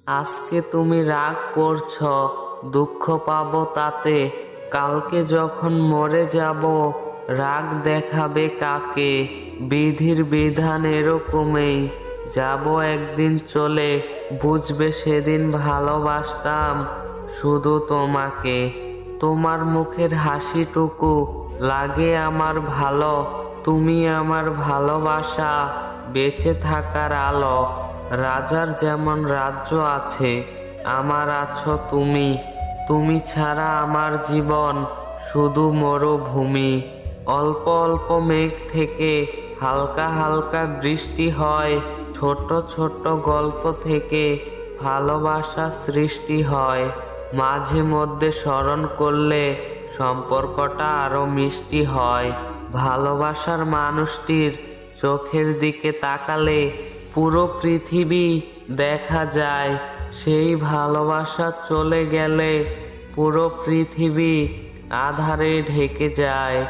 আজকে তুমি রাগ করছ, দুঃখ পাবো তাতে। কালকে যখন মরে যাব, রাগ দেখাবে কাকে? বিধির বিধান এরকমই, যাব একদিন চলে, বুঝবে সেদিন ভালোবাসতাম শুধু তোমাকে। তোমার মুখের হাসিটুকু লাগে আমার ভালো, তুমি আমার ভালোবাসা, বেঁচে থাকার আলো। রাজার যেমন রাজ্য আছে, আমার আছো তুমি। তুমি ছাড়া আমার জীবন শুধু মরুভূমি। অল্প অল্প মেঘ থেকে হালকা হালকা বৃষ্টি হয়, ছোট ছোট গল্প থেকে ভালোবাসা সৃষ্টি হয়। মাঝে মধ্যে স্মরণ করলে সম্পর্কটা আরো মিষ্টি হয়। ভালোবাসার মানুষটির চোখের দিকে তাকালে পুরো পৃথিবী দেখা যায়। সেই ভালোবাসা চলে গেলে পুরো পৃথিবী আঁধারে ঢেকে যায়।